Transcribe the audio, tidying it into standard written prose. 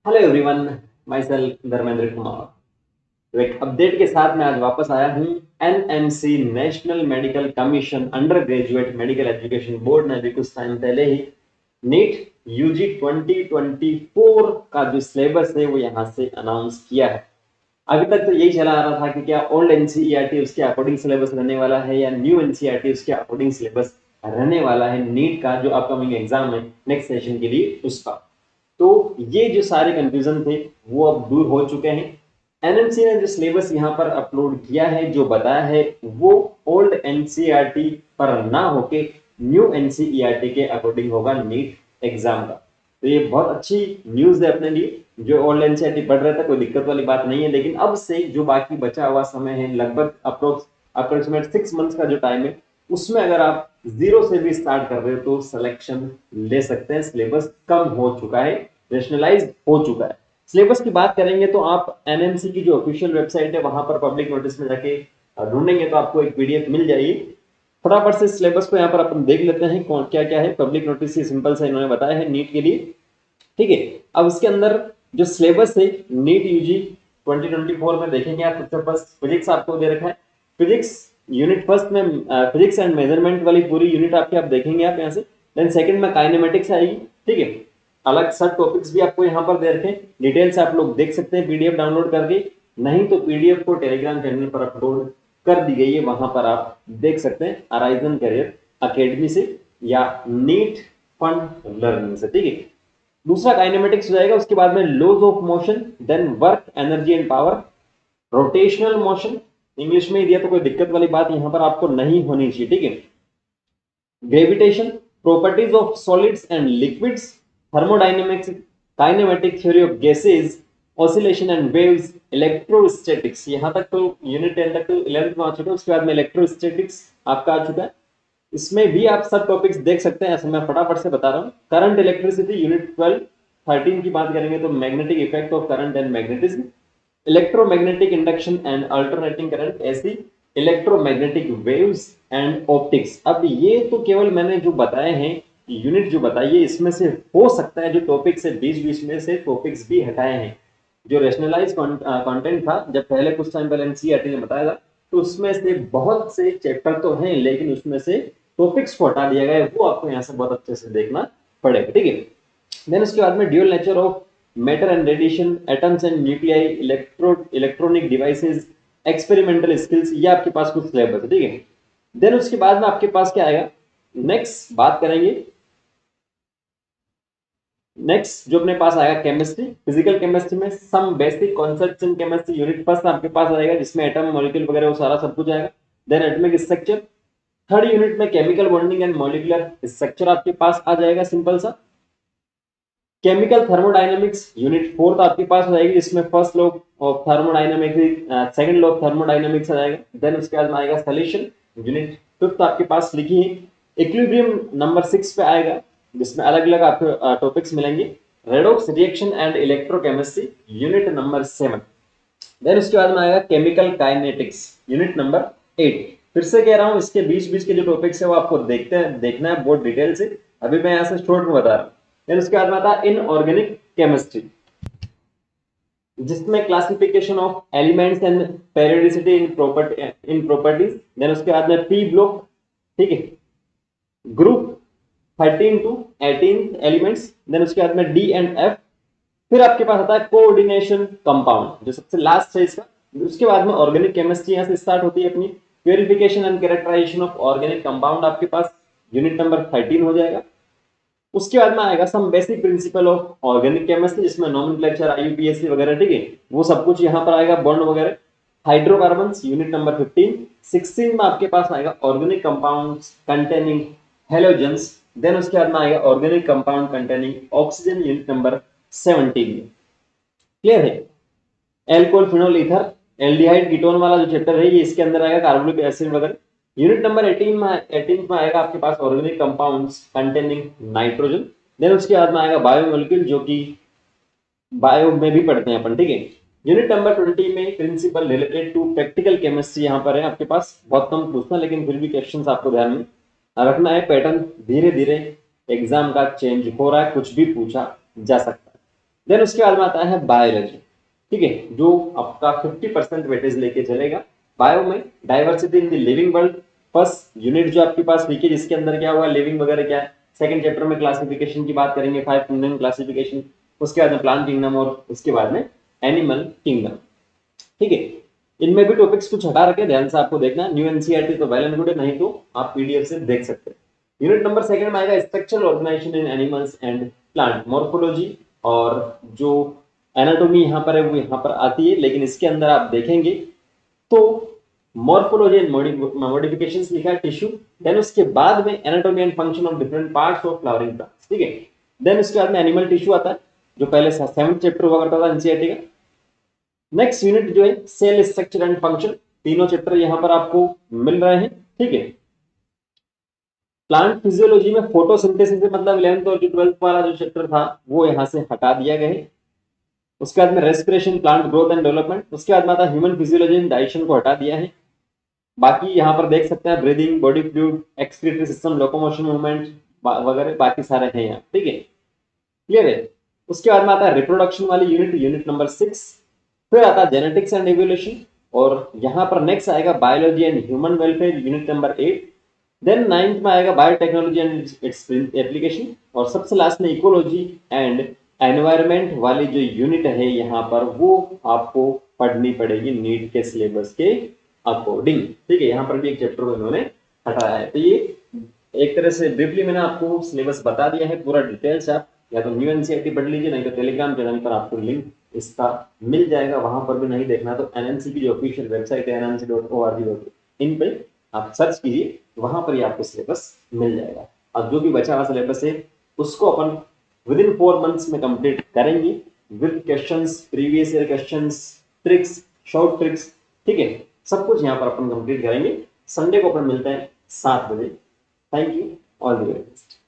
Hello everyone, my self Dharmendra Kumar. तो एक update के साथ मैं आज वापस आया हूँ। NMC national medical commission under graduate medical education board ने अभी कुछ टाइम पहले ही नीट यूजी 2024 का जो सिलेबस है वो यहाँ से अनाउंस किया है। अभी तक तो यही चला आ रहा था कि क्या ओल्ड एनसीईआरटी उसके अकॉर्डिंग सिलेबस रहने वाला है या न्यू एनसीईआरटी उसके अकॉर्डिंग सिलेबस रहने वाला है नीट का जो अपकमिंग एग्जाम है नेक्स्ट सेशन के लिए उसका। तो ये जो सारे कंफ्यूजन थे वो अब दूर हो चुके हैं। एनएमसी ने जो सिलेबस यहाँ पर अपलोड किया है, जो बताया है, वो ओल्ड एनसीईआरटी पर ना होके न्यू एनसीईआरटी के अकॉर्डिंग होगा नीट एग्जाम का। तो ये बहुत अच्छी न्यूज है अपने लिए। जो ओल्ड एनसीईआरटी पढ़ रहा था कोई दिक्कत वाली बात नहीं है, लेकिन अब से जो बाकी बचा हुआ समय है, लगभग अप्रोक्सीमेट 6 मंथ्स का जो टाइम है, उसमें अगर आप जीरो से भी स्टार्ट कर रहे हो तो सिलेक्शन ले सकते हैं। सिलेबस कम हो चुका है, रेशनलाइज हो चुका है। सिलेबस की बात करेंगे तो आप एनएमसी की जो ऑफिशियल वेबसाइट है वहां पर पब्लिक नोटिस में जाके ढूंढेंगे तो आपको एक पीडीएफ मिल जाएगी। फटाफट से सिलेबस को यहाँ पर अपन देख लेते हैं कौन क्या क्या है। पब्लिक नोटिस ही सिंपल सा इन्होंने बताया है नीट के लिए। ठीक है, अब इसके अंदर जो सिलेबस है नीट यूजी 2024 में देखेंगे आप। सबसे फर्स्ट फिजिक्स आपको दे रखा है। फिजिक्स यूनिट फर्स्ट में फिजिक्स एंड मेजरमेंट वाली पूरी यूनिट आपके आप देखेंगे आप यहाँ से। देन सेकंड में काइनेमेटिक्स आएगी। ठीक है, अलग सब टॉपिक्स भी आपको यहाँ पर दे रखे हैं। डिटेल्स आप लोग देख सकते हैं पीडीएफ डाउनलोड करके, नहीं तो पीडीएफ को टेलीग्राम चैनल पर अपलोड कर दी गई है, वहां पर आप देख सकते हैं अराइजन करियर अकेडमी से या नीट फंड लर्निंग से। ठीक है, दूसरा काइनेमेटिक्स हो जाएगा। उसके बाद में laws of motion, then work energy and power, rotational motion English में ही दिया तो कोई दिक्कत वाली बात यहां पर आपको नहीं होनी चाहिए। ठीक है, gravitation, properties of solids and liquids, thermodynamics, kinematic theory of gases, oscillation and waves, electrostatics. यहां तक तो यूनिट 10 तक तो 11th में आ चुका है। उसके बाद में इलेक्ट्रोस्टैटिक्स आपका आ चुका है। इसमें भी आप सब टॉपिक्स देख सकते हैं, ऐसे मैं फटाफट से बता रहा हूँ। करंट इलेक्ट्रिसिटी यूनिट 12 13 की बात करेंगे तो magnetic effect of current and magnetism, electromagnetic induction and alternating current, ऐसी इलेक्ट्रोमैग्नेटिक वेव्स एंड ऑप्टिक्स। अब ये तो केवल मैंने जो बताए हैं यूनिट जो बताई है, इसमें से हो सकता है जो टॉपिक्स है बीच बीच में से टॉपिक्स भी हटाए हैं। जो रेशनलाइज कंटेंट था जब पहले कुछ टाइम पहले एनसीईआरटी ने बताया था, तो उसमें से बहुत से चैप्टर तो हैं लेकिन उसमें से टॉपिक्स को हटा दिया गया है। वो आपको यहाँ से बहुत अच्छे से देखना पड़ेगा। ठीक है, देन उसके बाद में dual nature of matter and radiation, atoms and nuclei, electronic devices, experimental skills, ये आपके पास कुछ सिलेबस है। ठीक है, देन उसके बाद में आपके पास क्या आएगा, नेक्स्ट बात करेंगे। नेक्स्ट जो अपने पास आएगा केमिस्ट्री, फिजिकल केमिस्ट्री में some basic concepts in chemistry unit first आपके पास आएगा, जिसमें एटम मॉलिक्यूल वगैरह वो सारा सब कुछ आएगा। Then atomic structure, third unit में chemical bonding and molecular structure आपके पास आ जाएगा सिंपल सा। केमिकल थर्मोडायनेमिक्स यूनिट फोर्थ आपके पास हो जाएगी, जिसमें first law of thermodynamics, second law of thermodynamics आ जाएगा। देन उसके बाद में आएगा सॉल्यूशन यूनिट फिफ्थ आपके पास लिखी है। इक्विलिब्रियम नंबर 6 पे आएगा, जिसमें अलग अलग आपको टॉपिक्स मिलेंगे। Redox reaction and electrochemistry unit number 7। Then उसके बाद में आएगा केमिकल काइनेटिक्स यूनिट नंबर 8। फिर से कह रहा हूं, इसके बीच बीच के जो टॉपिक्स है वो आपको देखना है बहुत डिटेल से। अभी मैं यहाँ से शॉर्ट में बता रहा हूँ। देन उसके बाद में आता है इनऑर्गेनिक केमिस्ट्री, जिसमें classification of elements and periodicity in properties. Then उसके बाद में पी ब्लॉक। ठीक है, ग्रुप 13 टू 18 एलिमेंट्स। देन उसके बाद में डी एंड एफ। फिर आपके पास आता है कोऑर्डिनेशन कंपाउंड, जो सबसे लास्ट है इसका। उसके बाद में ऑर्गेनिक केमिस्ट्री यहाँ से स्टार्ट होती है अपनी। Purification and characterisation of organic compound आपके पास यूनिट नंबर 13 हो जाएगा। उसके बाद में आएगा some basic principle of organic chemistry, जिसमें नॉमेनक्लेचर, आईयूपीएसी वगैरह। ठीक है, वो सब कुछ यहाँ पर आएगा, बॉन्ड वगैरह। Hydrocarbons unit number 15। 16 में आपके पास आएगा organic compounds containing halogens. Then उसके बाद में आएगा organic compound containing oxygen unit number 17 में। क्लियर है, alcohol, phenol, ether, aldehyde, ketone वाला जो चैप्टर है ये इसके अंदर आएगा, कार्बोनिक एसिड वगैरह। यूनिट नंबर 18 में आएगा आपके पास organic compounds containing nitrogen. Then उसके बाद में आएगा बायोमोलिक्यूल, जो कि बायो में भी पढ़ते हैं अपन। ठीक है, यूनिट नंबर 20 में principle related to practical chemistry यहाँ पर है आपके पास। बहुत कम पूछना, लेकिन फिर भी क्वेश्चंस आपको ध्यान में रखना है। पैटर्न धीरे धीरे एग्जाम का चेंज हो रहा है, कुछ भी पूछा जा सकता है। देन उसके बाद में आता है बायोलॉजी, ठीक है, जो आपका 50% वेटेज लेके चलेगा। बायो में diversity in the living world, first unit जो आपके पास वीके जिसके अंदर क्या हुआ, लिविंग वगैरह क्या है। सेकंड चैप्टर में क्लासिफिकेशन की बात करेंगे, 5 किंगडम क्लासिफिकेशन, उसके बाद में प्लांट किंगडम और उसके बाद में एनिमल किंगडम, ठीक है। इनमें भी टॉपिक्स कुछ हटा रखे, ध्यान से आपको देखना, न्यू एनसीईआरटी तो वेल एंड गुड है, नहीं तो आप पीडीएफ से देख सकते हैं। यूनिट नंबर सेकंड में आएगा structural organisation in animals and plant, morphology, और जो एनाटॉमी यहाँ पर है वो यहाँ पर आती है, लेकिन इसके अंदर आप देखेंगे तो मॉर्फोलॉजी एंड मॉडिफिकेशंस लिखा है, टिश्यू। देन उसके बाद में anatomy and function of different parts of flowering plants, ठीक है। देन उसके बाद में एनिमल टिश्यू आता है, जो पहले 7th चैप्टर हुआ करता था एनसीईआरटी का। नेक्स्ट यूनिट जो है सेल स्ट्रक्चर एंड फंक्शन, तीनों चैप्टर यहां पर आपको मिल रहे हैं, ठीक है। प्लांट फिजियोलॉजी में फोटोसिंथेसिस से मतलब 11th और 12th वाला जो चैप्टर था वो यहां से हटा दिया गया है। उसके बाद में respiration, plant growth and development, उसके बाद में आता ह्यूमन फिजियोलॉजी एंड डाइजेशन को हटा दिया है। बाकी यहाँ पर देख सकते हैं breathing, body fluid, excretory system, locomotion movement वगैरह बाकी सारे हैं यहाँ, ठीक है, क्लियर है। उसके बाद में आता है रिप्रोडक्शन वाली यूनिट, यूनिट नंबर 6। फिर आता है जेनेटिक्स एंड एवोल्यूशन, और यहाँ पर नेक्स्ट आएगा biology and human welfare, unit number 8। Then 9th में आएगा बायोटेक्नोलॉजी एंड इट्स एप्लीकेशन, और सबसे लास्ट में इकोलॉजी एंड एनवायरमेंट वाली जो यूनिट है यहाँ पर वो आपको पढ़नी पड़ेगी नीट के सिलेबस के अकॉर्डिंग, ठीक है। यहाँ पर भी एक चैप्टर को इन्होंने हटाया है। तो ये एक तरह से ब्रीफली मैंने आपको सिलेबस बता दिया है, पूरा डिटेल्स आप या तो न्यू एनसीईआरटी पढ़ लीजिए, नहीं तो टेलीग्राम चैनल पर आपको लिंक इसका मिल जाएगा, वहां पर भी नहीं देखना तो एनएनसी की जो ऑफिशियल वेबसाइट है nnc.org.in पे आप सर्च कीजिए, वहां पर ही आपको सिलेबस मिल जाएगा। अब जो भी बचा हुआ सिलेबस है उसको अपन विद इन 4 मंथ्स में कंप्लीट करेंगे, with questions, previous year questions, tricks, short tricks, ठीक है, सब कुछ यहाँ पर अपन कंप्लीट करेंगे। संडे को अपन मिलते हैं 7 बजे। Thank you, all the very best.